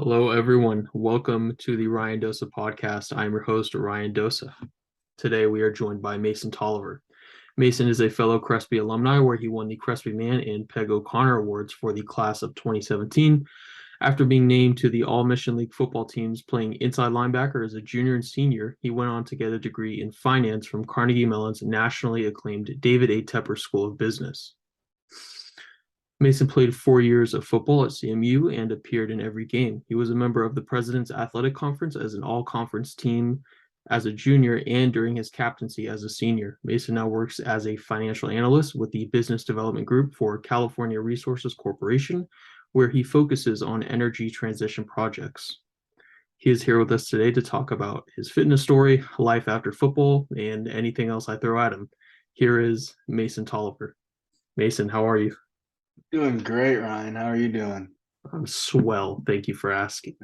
Hello, everyone. Welcome to the Ryan Dosa podcast. I'm your host, Ryan Dosa. Today, we are joined by Mason Tolliver. Mason is a fellow Crespi alumni, where he won the Crespi Man and Peg O'Connor Awards for the class of 2017 after being named to the All Mission League football teams playing inside linebacker as a junior and senior. He went on to get a degree in finance from Carnegie Mellon's nationally acclaimed David A. Tepper School of Business. Mason played 4 years of football at CMU and appeared in every game. He was a member of the President's Athletic Conference as an all-conference team as a junior and during his captaincy as a senior. Mason now works as a financial analyst with the Business Development Group for California Resources Corporation, where he focuses on energy transition projects. He is here with us today to talk about his fitness story, life after football, and anything else I throw at him. Here is Mason Tolliver. Mason, how are you? Doing great, Ryan. How are you doing? I'm swell. Thank you for asking.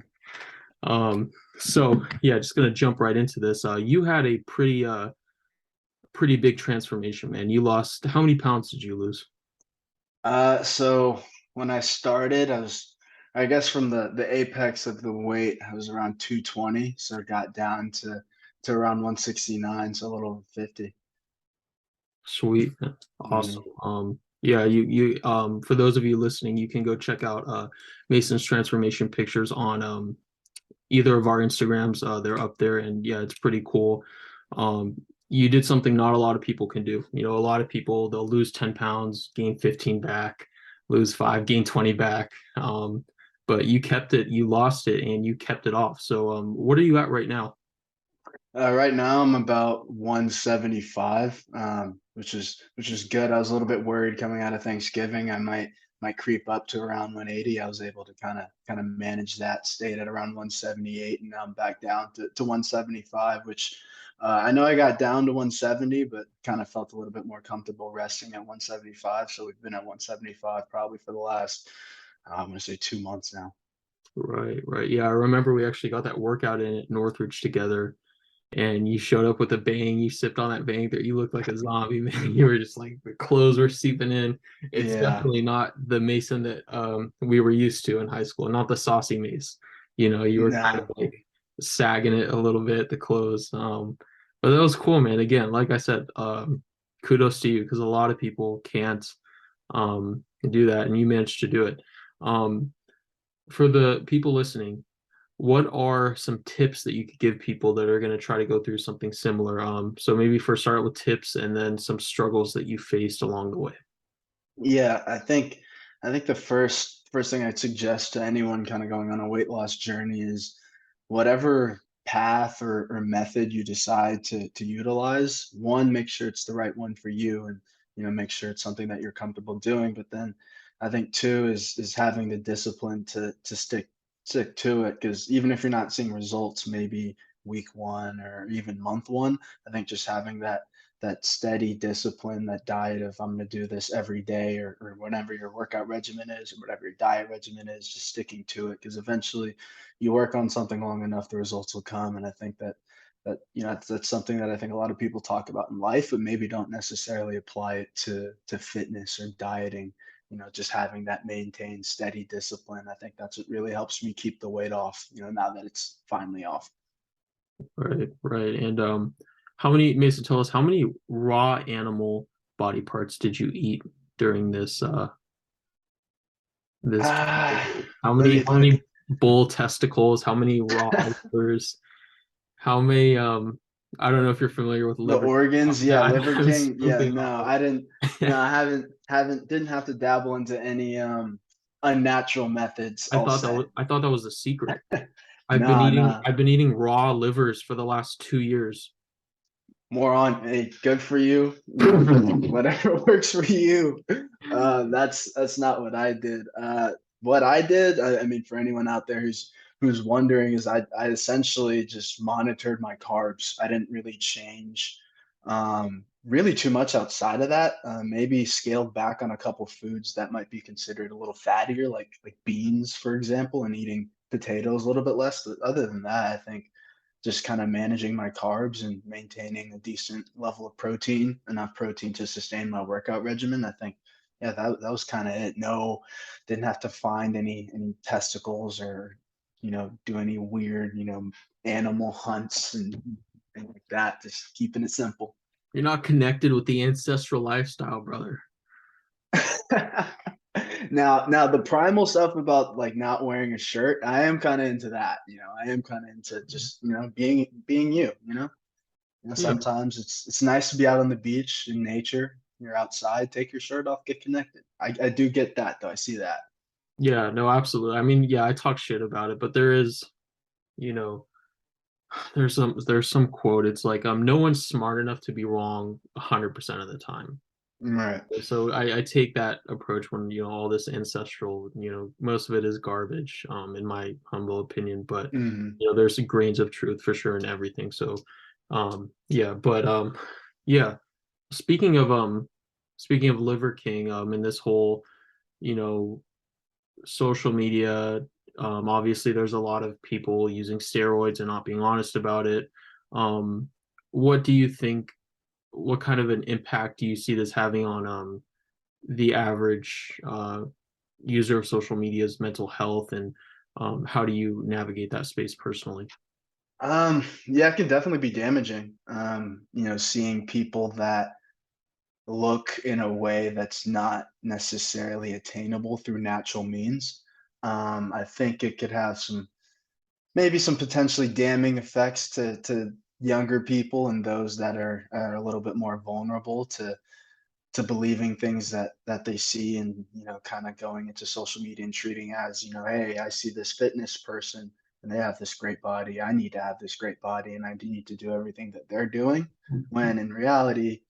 So yeah, just gonna jump right into this. You had a pretty big transformation, man. You lost how many pounds did you lose? So when I started, I guess from the apex of the weight, I was around 220, so I got down to around 169, so a little over 50. Sweet. Hmm. Awesome. Yeah, you for those of you listening, you can go check out Mason's transformation pictures on either of our Instagrams. They're up there, and yeah, it's pretty cool. You did something not a lot of people can do. You know, a lot of people they'll lose 10 pounds, gain 15 back, lose five, gain 20 back. But you kept it, you lost it, and you kept it off. So, what are you at right now? Right now I'm about 175, which is good. I was a little bit worried coming out of Thanksgiving. I might creep up to around 180. I was able to kind of manage that, stayed at around 178, and now I'm back down to 175, which I know I got down to 170, but kind of felt a little bit more comfortable resting at 175. So we've been at 175 probably for the last, I'm going to say 2 months now. Right, right. Yeah, I remember we actually got that workout in at Northridge together, and you showed up with a bang. You sipped on that bang there. You looked like a zombie, man. You were just like the clothes were seeping in. It's Yeah. definitely not the Mason that we were used to in high school, not the saucy Mace. You know, you were kind of No. like sagging it a little bit, the clothes. But that was cool, man. Again, like I said, kudos to you because a lot of people can't do that, and you managed to do it. Um, for the people listening, what are some tips that you could give people that are going to try to go through something similar? So maybe first start with tips and then some struggles that you faced along the way. Yeah, I think the first thing I'd suggest to anyone kind of going on a weight loss journey is whatever path or method you decide to utilize, one, make sure it's the right one for you and make sure it's something that you're comfortable doing. But then I think two is having the discipline to stick to it. Because even if you're not seeing results, maybe week one or even month one, I think just having that steady discipline, that diet of I'm going to do this every day or whatever your workout regimen is or whatever your diet regimen is, just sticking to it because eventually you work on something long enough, the results will come. And I think that's something that I think a lot of people talk about in life, but maybe don't necessarily apply it to fitness or dieting. Just having that maintained steady discipline. I think that's what really helps me keep the weight off, now that it's finally off. Right, right. And how many, Mason, tell us how many raw animal body parts did you eat during this? Ah, How let many me how let me many bull testicles? How many raw livers? How many I don't know if you're familiar with The liver. organs, Yeah, yeah, I Liver was King. Yeah, spoofing no, off I didn't. No, of. I haven't didn't have to dabble into any unnatural methods, I'll say. I thought that was a secret. Nah, nah. I've been eating raw livers for the last 2 years. More on, hey, good for you. Whatever works for you. That's not what I did. What I did, I mean, for anyone out there who's wondering, is I essentially just monitored my carbs. I didn't really change really too much outside of that. Maybe scaled back on a couple foods that might be considered a little fattier, like beans, for example, and eating potatoes a little bit less. But other than that, I think just kind of managing my carbs and maintaining a decent level of protein, enough protein to sustain my workout regimen. I think, yeah, that was kind of it. No, didn't have to find any testicles or, do any weird, animal hunts and things like that. Just keeping it simple. You're not connected with the ancestral lifestyle, brother. Now the primal stuff about like not wearing a shirt, I am kind of into that. I am kind of into just being you. Yeah. Sometimes it's nice to be out on the beach in nature. You're outside, take your shirt off, get connected. I do get that though. I see that. Yeah, no, absolutely. I mean, yeah, I talk shit about it, but there is, you know, there's some quote. It's like no one's smart enough to be wrong 100% of the time. Right. So I take that approach when all this ancestral, most of it is garbage, in my humble opinion, but Hmm. there's grains of truth for sure in everything. So yeah, but yeah, speaking of Liver King, in this whole, you know, social media, obviously there's a lot of people using steroids and not being honest about it. Um, what do you think, what kind of an impact do you see this having on the average user of social media's mental health, and how do you navigate that space personally? Yeah, it can definitely be damaging. Seeing people that look in a way that's not necessarily attainable through natural means. I think it could have maybe some potentially damning effects to younger people and those that are a little bit more vulnerable to believing things that they see, and kind of going into social media and treating as, hey, I see this fitness person and they have this great body, I need to have this great body and I need to do everything that they're doing, when in reality,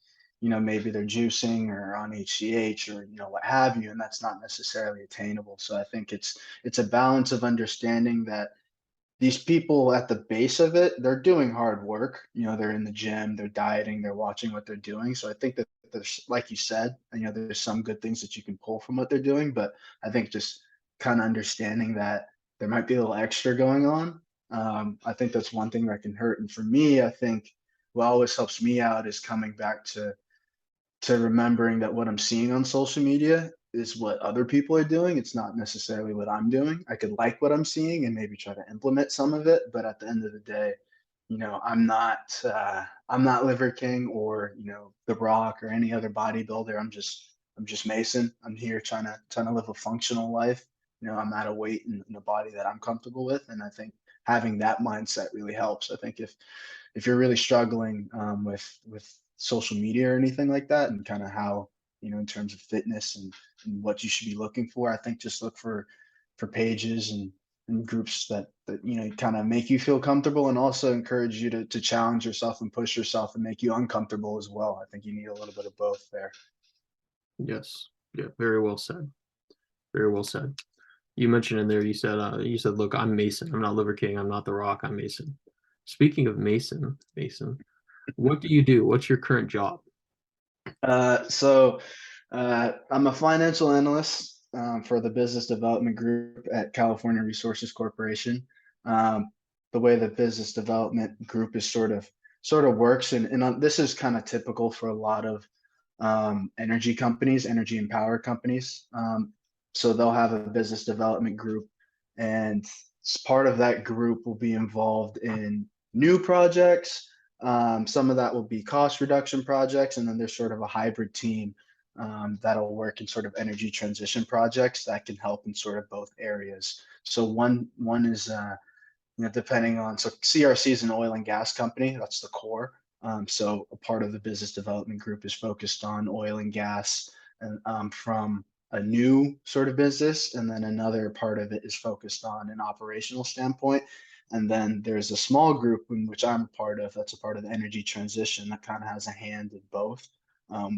maybe they're juicing or on HGH or what have you, and that's not necessarily attainable. So I think it's a balance of understanding that these people at the base of it, they're doing hard work. They're in the gym, they're dieting, they're watching what they're doing. So I think that there's, like you said, there's some good things that you can pull from what they're doing. But I think just kind of understanding that there might be a little extra going on. I think that's one thing that can hurt. And for me, I think what always helps me out is coming back to remembering that what I'm seeing on social media is what other people are doing. It's not necessarily what I'm doing. I could like what I'm seeing and maybe try to implement some of it, but at the end of the day, I'm not Liver King or The Rock or any other bodybuilder. I'm just Mason. I'm here trying to live a functional life. I'm at a weight and a body that I'm comfortable with, and I think having that mindset really helps. I think if you're really struggling with social media or anything like that, and kind of how in terms of fitness and what you should be looking for, I think just look for pages and groups that kind of make you feel comfortable and also encourage you to challenge yourself and push yourself and make you uncomfortable as well. I think you need a little bit of both there. Yes. Yeah, very well said. Very well said. You mentioned in there, you said, look, I'm Mason. I'm not Liver King. I'm not The Rock. I'm Mason. Speaking of Mason, what do you do? What's your current job? So I'm a financial analyst for the business development group at California Resources Corporation. Um, the way the business development group is sort of works, and this is kind of typical for a lot of energy companies, energy and power companies. So they'll have a business development group, and part of that group will be involved in new projects. Some of that will be cost reduction projects, and then there's sort of a hybrid team that'll work in sort of energy transition projects that can help in sort of both areas. So one is depending on, so CRC is an oil and gas company. That's the core. So a part of the business development group is focused on oil and gas, and from a new sort of business, and then another part of it is focused on an operational standpoint. And then there's a small group in which I'm a part of, that's a part of the energy transition that kind of has a hand in both.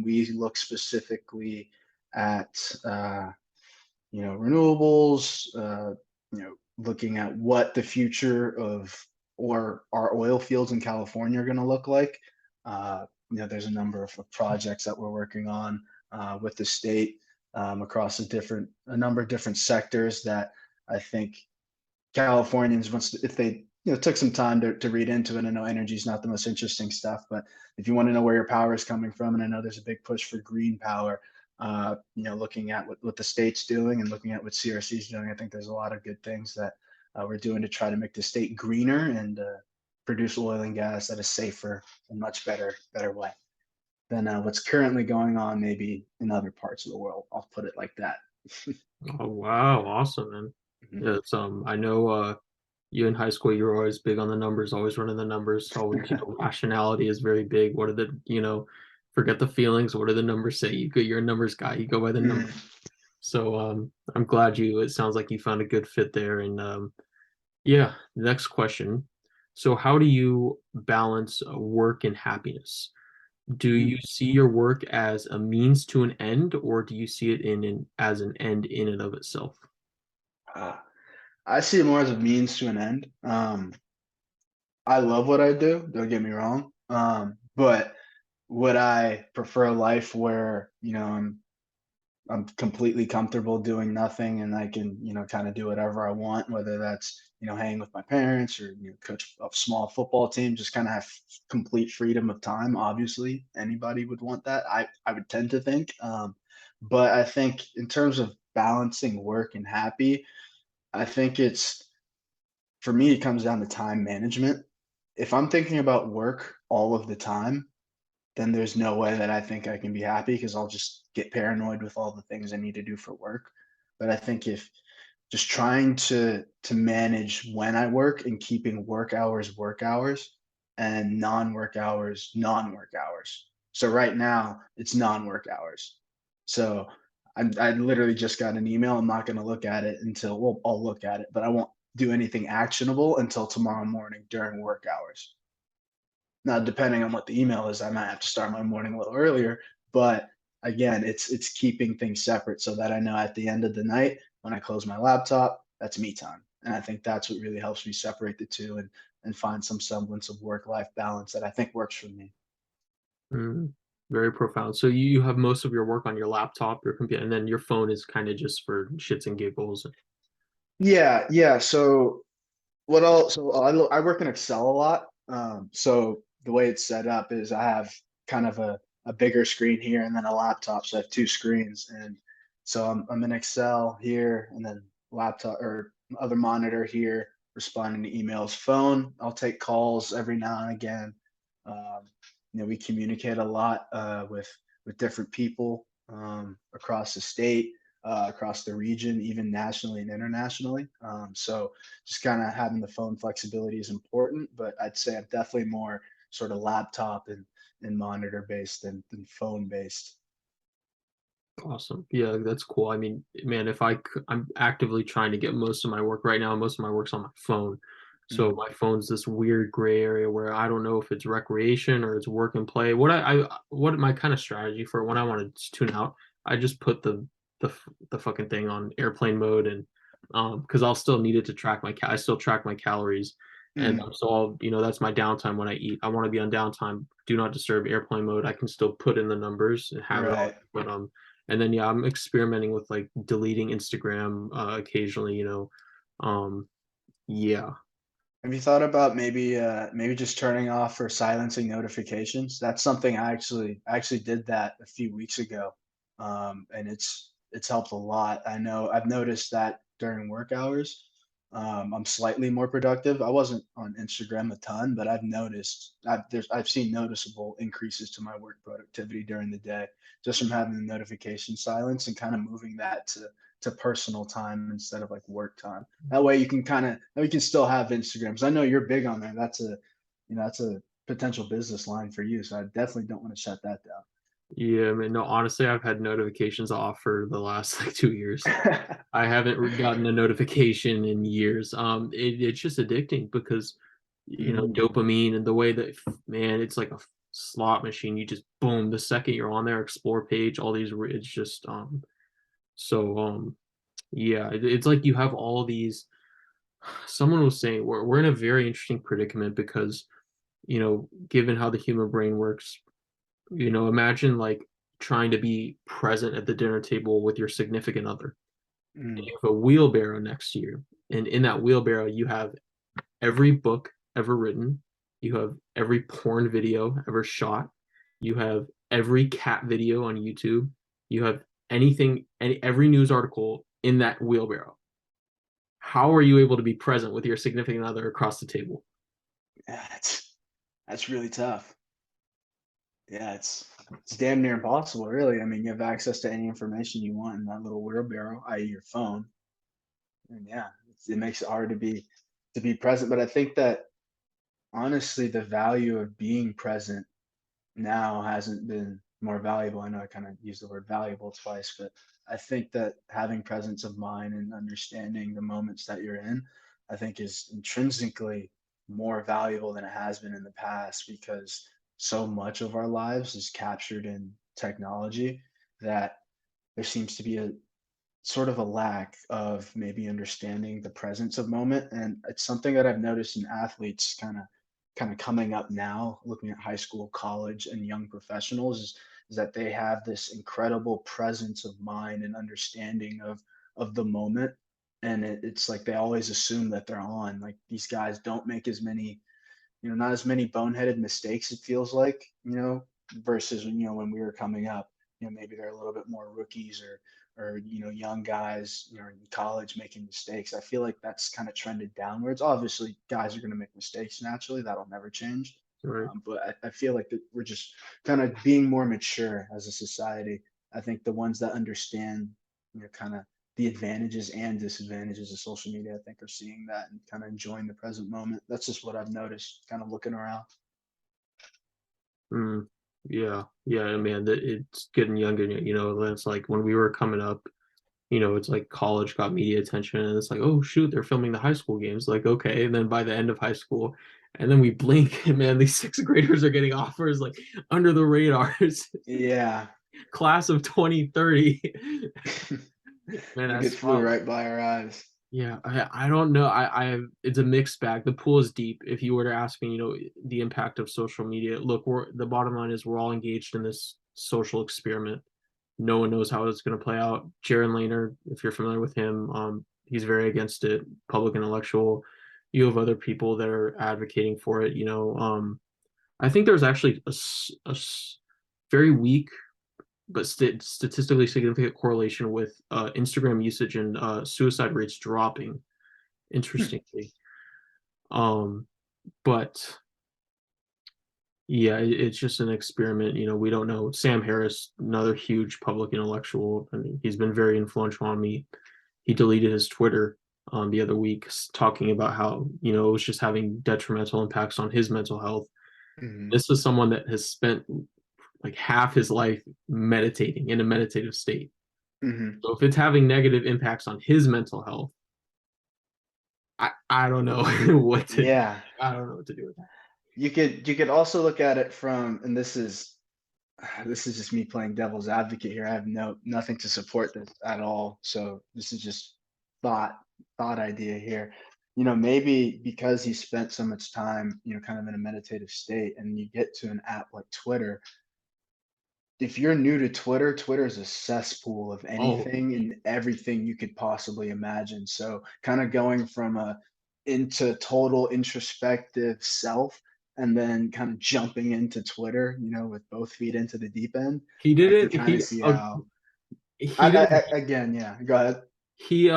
We look specifically at renewables, looking at what the future of or our oil fields in California are going to look like. There's a number of projects that we're working on with the state across a number of different sectors that I think Californians, once if they took some time to read into it. I know energy is not the most interesting stuff, but if you want to know where your power is coming from, and I know there's a big push for green power, looking at what the state's doing and looking at what CRC is doing, I think there's a lot of good things that we're doing to try to make the state greener and produce oil and gas at a safer and much better way than what's currently going on maybe in other parts of the world. I'll put it like that. Oh wow, awesome, man. Mhm. Yeah, it's I know you in high school you were always big on the numbers, always running the numbers, always rationality is very big. What are the forget the feelings, what do the numbers say? You're a numbers guy, you go by the numbers. Mhm. So I'm glad it sounds like you found a good fit there. And yeah, next question. So how do you balance work and happiness? Do you Mm. see your work as a means to an end, or do you see it as an end in and of itself? Uh, I see it more as a means to an end. I love what I do, don't get me wrong. But would I prefer a life where, I'm completely comfortable doing nothing and I can, kind of do whatever I want, whether that's, hang with my parents or, coach a small football team, just kind of have complete freedom of time. Obviously, anybody would want that. I would tend to think. But I think in terms of balancing work and happy, I think for me, it comes down to time management. If I'm thinking about work all of the time, then there's no way that I think I can be happy because I'll just get paranoid with all the things I need to do for work. But I think if just trying to manage when I work and keeping work hours and non-work hours. So right now it's non-work hours. So I literally just got an email. I'm not going to look at it until, well, I'll look at it, but I won't do anything actionable until tomorrow morning during work hours. Now, depending on what the email is, I might have to start my morning a little earlier. But again, it's keeping things separate so that I know at the end of the night when I close my laptop, that's me time. And I think that's what really helps me separate the two and find some semblance of work life balance that I think works for me. Mm, very profound. So you have most of your work on your laptop, your computer, and then your phone is kind of just for shits and giggles. Yeah, yeah. So I work in Excel a lot. So the way it's set up is I have kind of a bigger screen here and then a laptop. So I have two screens. And so I'm in Excel here and then laptop or other monitor here, responding to emails. Phone, I'll take calls every now and again. Um, we communicate a lot with different people across the state, across the region, even nationally and internationally. So just kind of having the phone flexibility is important, but I'd say I'm definitely more sort of laptop and monitor based than phone based. Awesome. Yeah, that's cool. I mean, man, I'm actively trying to get most of my work right now. Most of my work's on my phone. So Mm, my phone's this weird gray area where I don't know if it's recreation or it's work and play. What my kind of strategy for when I want to tune out, I just put the fucking thing on airplane mode and because I'll still need it to track I still track my calories. And mm, so that's my downtime when I eat. I want to be on downtime, do not disturb airplane mode. I can still put in the numbers and have it all, right. but and then yeah, I'm experimenting with like deleting Instagram occasionally, yeah. Have you thought about maybe just turning off or silencing notifications? That's something I actually did that a few weeks ago, and it's helped a lot. I know I've noticed that during work hours, I'm slightly more productive. I wasn't on Instagram a ton, but I've seen noticeable increases to my work productivity during the day just from having the notification silence and kind of moving that to personal time instead of like work time. That way we can still have Instagram. Because I know you're big on there. That's a potential business line for you. So I definitely don't want to shut that Yeah, I mean, no, honestly, I've had notifications off for the last like 2 years. down. I haven't gotten a notification in years. It's just addicting because Mhm. dopamine and the way that man, it's like a slot machine. You just boom, the second you're on their explore page, all these it's just so yeah, it's like you have all these. Someone was saying we're in a very interesting predicament because given how the human brain works, imagine like trying to be present at the dinner table with your significant other. And Mm, you have a wheelbarrow next to you, and in that wheelbarrow, you have every book ever written, you have every porn video ever shot, you have every cat video on YouTube, you have every news article in that wheelbarrow. how are you able to be present with your significant other across the table? Yeah, that's really tough. Yeah, it's damn near impossible, really. I mean, you have access to any information you want in that little wheelbarrow, i.e., your phone, and yeah, it makes it hard to be present. But I think that honestly, the value of being present now hasn't been more valuable. I know I kind of used the word valuable twice, but I think that having presence of mind and understanding the moments that you're in, I think is intrinsically more valuable than it has been in the past because so much of our lives is captured in technology that there seems to be a sort of a lack of maybe understanding the presence of moment. And it's something that I've noticed in athletes kind of coming up now, looking at high school, college, and young professionals, is that they have this incredible presence of mind and understanding of the moment. And it's like they always assume that they're on. Like these guys don't make as many, not as many boneheaded mistakes, it feels like, versus when we were coming up, maybe they're a little bit more rookies or young guys, in college making mistakes. I feel like that's kind of trended downwards. Obviously, guys are going to make mistakes naturally. That'll never change. Right. But I feel like that we're just kind of being more mature as a society. I think the ones that understand, kind of the advantages and disadvantages of social media, I think, are seeing that and kind of enjoying the present moment. That's just what I've noticed, kind of looking around. Mm, yeah, yeah, man, it's getting younger. It's like when we were coming up, it's like college got media attention, and it's like, oh shoot, they're filming the high school games. Like, okay, and then by the end of high school, and then we blink, and man, these sixth graders are getting offers like under the radars. Yeah. Class of 2030. Man, Like that's it flew tough. right by our eyes. Yeah, I don't know. It's a mixed bag. The pool is deep. If you were to ask me, the impact of social media. Look, the bottom line is we're all engaged in this social experiment. No one knows how it's going to play out. Jaron Lanier, if you're familiar with him, he's very against it. Public intellectual. You have other people that are advocating for it. I think there's actually very weak but statistically significant correlation with Instagram usage and suicide rates dropping. Hmm. Interestingly, um, but yeah, it's just an experiment. We don't know. Sam Harris, another huge public intellectual. I mean, he's been very influential on me. He deleted his Twitter the other week, talking about how it was just having detrimental impacts on his mental health. Hmm. This is someone that has spent like half his life meditating in a meditative state. Hmm. So if it's having negative impacts on his mental health, I don't know what to do. Yeah. I don't know what to do with that. You could also look at it from, and this is just me playing devil's advocate here. I have nothing to support this at all. So this is just thought thought idea here. Maybe because he spent so much time, kind of in a meditative state, and you get to an app like Twitter. If you're new to Twitter, Twitter is a cesspool of Oh, anything and everything you could possibly imagine. So kind of going from a into total introspective self and then kind of jumping into Twitter, with both feet into the deep end. he I can didn't. kind of He see how he didn't. again, yeah, go ahead. He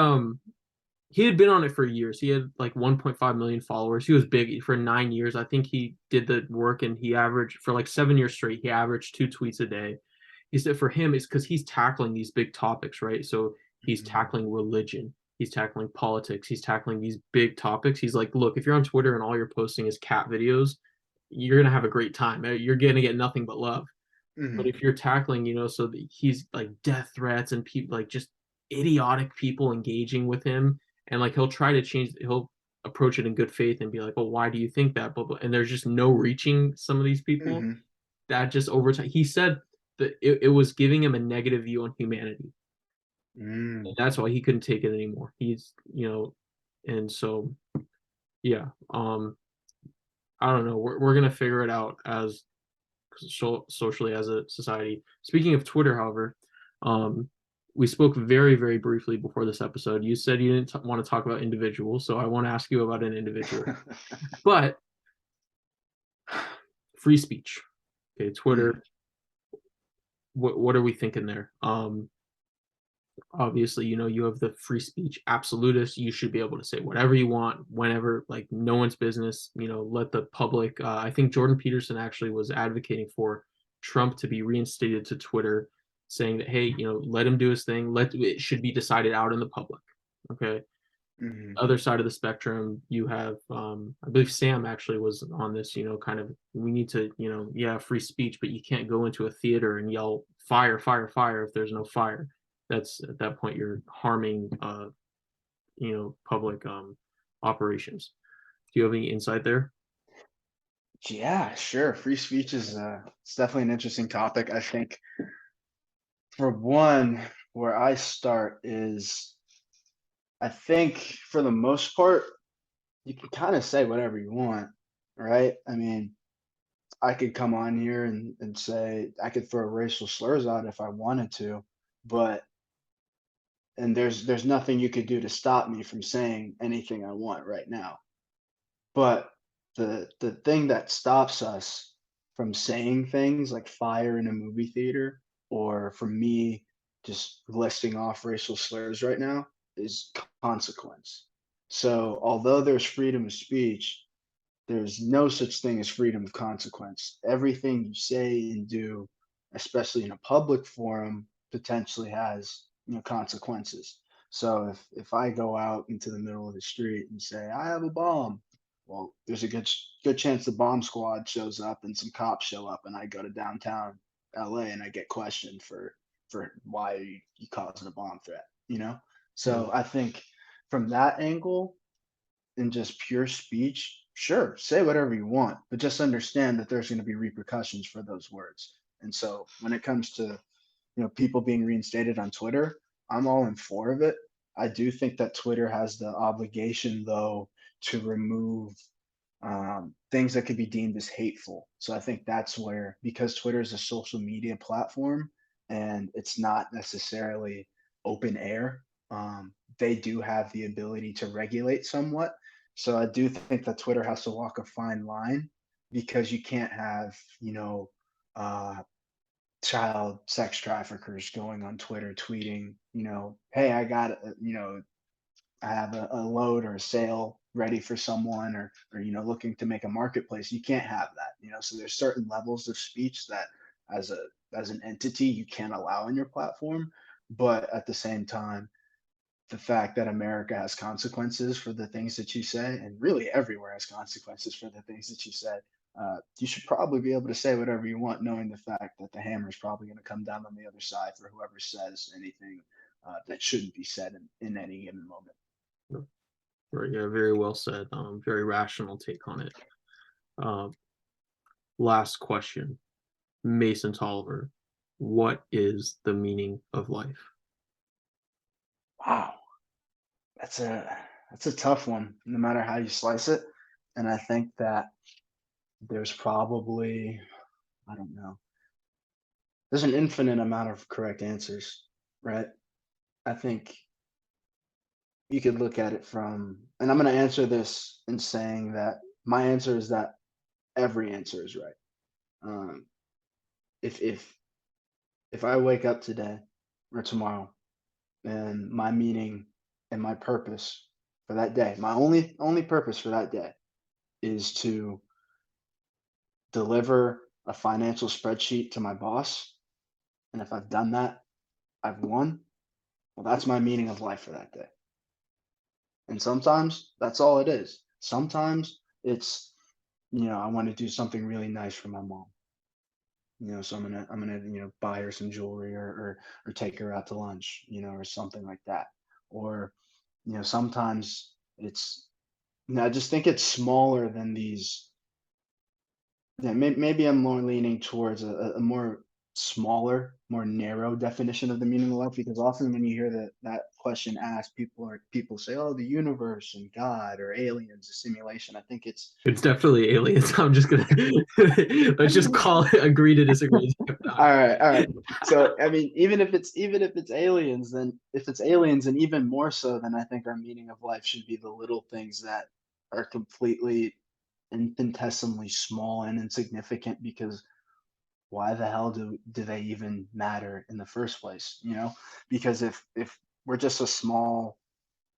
he had been on it for years. He had like 1.5 million followers. He was big for 9 years. I think he did the work, and he averaged for like 7 years straight. He averaged two tweets a day. He said for him, it's because he's tackling these big topics, right? So he's Mhm. tackling religion, he's tackling politics, he's tackling these big topics. He's like, look, if you're on Twitter and all you're posting is cat videos, you're gonna have a great time. You're gonna get nothing but love. But Mhm. if you're tackling, so he's like death threats and people like just idiotic people engaging with him, and like he'll try to change, he'll approach it in good faith and be like, well, why do you think that? But and there's just no reaching some of these people. Mhm. That just over time, he said that it was giving him a negative view on humanity, and Mm. that's why he couldn't take it anymore. And so yeah, I don't know. We're gonna figure it out as socially as a society. Speaking of Twitter, however, um, we spoke very, very briefly before this episode. You said you didn't want to talk about individuals, so I want to ask you about an individual. But free speech, okay, Mm. Twitter. What are we thinking there? Obviously, you have the free speech absolutist. You should be able to say whatever you want, whenever, like no one's business. Let the public. I think Jordan Peterson actually was advocating for Trump to be reinstated to Twitter, saying that, hey, let him do his thing. Let it should be decided out in the public. Okay. Hmm. Other side of the spectrum, you have, I believe Sam actually was on this. Kind of, we need to, yeah, free speech, but you can't go into a theater and yell fire, fire, fire if there's no fire. That's at that point you're harming, public operations. Do you have any insight there? Yeah, sure. Free speech is it's definitely an interesting topic. I think for one, where I start is I think for the most part, you can kind of say whatever you want, right? I mean, I could come on here and say I could throw racial slurs out if I wanted to, but and there's nothing you could do to stop me from saying anything I want right now. But the thing that stops us from saying things like fire in a movie theater or from me just listing off racial slurs right now is consequence. So although there's freedom of speech, there's no such thing as freedom of consequence. Everything you say and do, especially in a public forum, potentially has consequences. So if I go out into the middle of the street and say I have a bomb, well, there's a good chance the bomb squad shows up and some cops show up, and I go to downtown LA and I get questioned for why are you causing a bomb threat, you know? Yeah. So I think from that angle, in just pure speech, sure, say whatever you want, but just understand that there's going to be repercussions for those words. And so when it comes to people being reinstated on Twitter, I'm all in for of it. I do think that Twitter has the obligation though to remove things that could be deemed as hateful. So I think that's where, because Twitter is a social media platform and it's not necessarily open air, they do have the ability to regulate somewhat. So I do think that Twitter has to walk a fine line because you can't have, uh, child sex traffickers going on Twitter tweeting, hey, I got, I have a load or a sale ready for someone or looking to make a marketplace. You can't have that, so there's certain levels of speech that as a as an entity you can't allow in your platform, but at the same time the fact that America has consequences for the things that you say, and really everywhere has consequences for the things that you say. You should probably be able to say whatever you want, knowing the fact that the hammer is probably going to come down on the other side for whoever says anything that shouldn't be said in any given moment. Right, yeah, very well said. Very rational take on it. Uh, Last question, Mason Tolliver. What is the meaning of life? Wow, that's a tough one, no matter how you slice it. And I think that there's probably, I don't know, there's an infinite amount of correct answers, right? I think you could look at it from, and I'm going to answer this in saying that my answer is that every answer is right. Um, if if I wake up today or tomorrow and my meaning and my purpose for that day, my only purpose for that day is to deliver a financial spreadsheet to my boss, and if I've done that, I've won. Well, that's my meaning of life for that day. And sometimes that's all it is. Sometimes it's, I want to do something really nice for my mom. So I'm gonna buy her some jewelry or take her out to lunch, or something like that. Or sometimes it's, I just think it's smaller than these. Yeah, maybe I'm more leaning towards a more smaller, more narrow definition of the meaning of life, because often when you hear that question asked, people say, "Oh, the universe and God or aliens, a simulation." I think it's It's definitely aliens. I'm just gonna let's just call it agree to disagree. all right, all right. So I mean, even if it's aliens, then if it's aliens, and even more so, then I think our meaning of life should be the little things that are completely infinitesimally small and insignificant because why the hell do they even matter in the first place? Because if we're just a small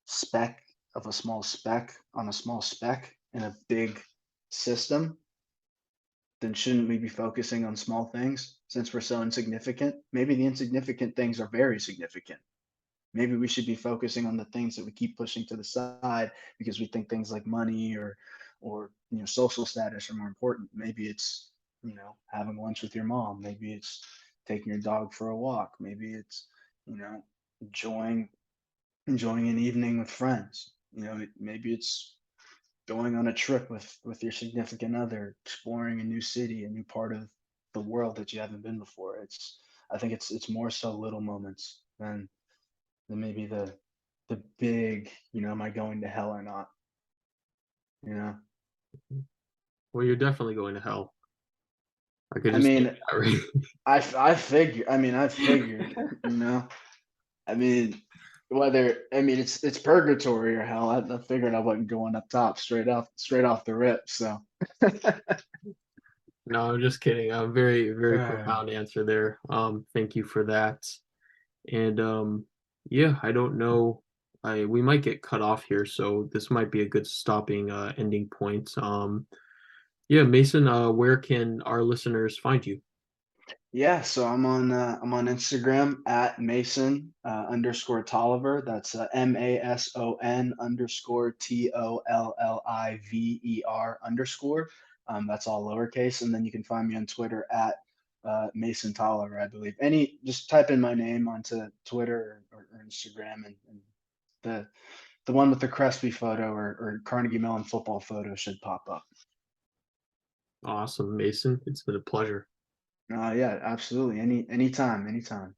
speck of a small speck on a small speck in a big system, then shouldn't we be focusing on small things since we're so insignificant? Maybe the insignificant things are very significant. Maybe we should be focusing on the things that we keep pushing to the side because we think things like money or social status are more important. Maybe it's having lunch with your mom. Maybe it's taking your dog for a walk. Maybe it's you know enjoying enjoying an evening with friends. Maybe it's going on a trip with your significant other, exploring a new city, a new part of the world that you haven't been before. I think it's more so little moments than maybe the big, am I going to hell or not? You know? Well, you're definitely going to hell. I could I just tell mean, you that right. I figured, you know. I mean, it's purgatory or hell. I figured I wasn't going up top straight off the rip. So No, I'm just kidding. Very, very uh, profound answer there. Thank you for that. And yeah, I don't know. We might get cut off here, so this might be a good stopping ending point. Yeah, Mason, where can our listeners find you? yeah, so I'm on Instagram at Mason underscore Tolliver. That's MASON underscore TOLLIVER underscore. That's all lowercase, and then you can find me on Twitter at Mason Tolliver, I believe. Just type in my name onto Twitter or Instagram, and the the one with the Crespi photo or Carnegie Mellon football photo should pop up. Awesome, Mason. It's been a pleasure. Yeah, absolutely. Anytime, anytime.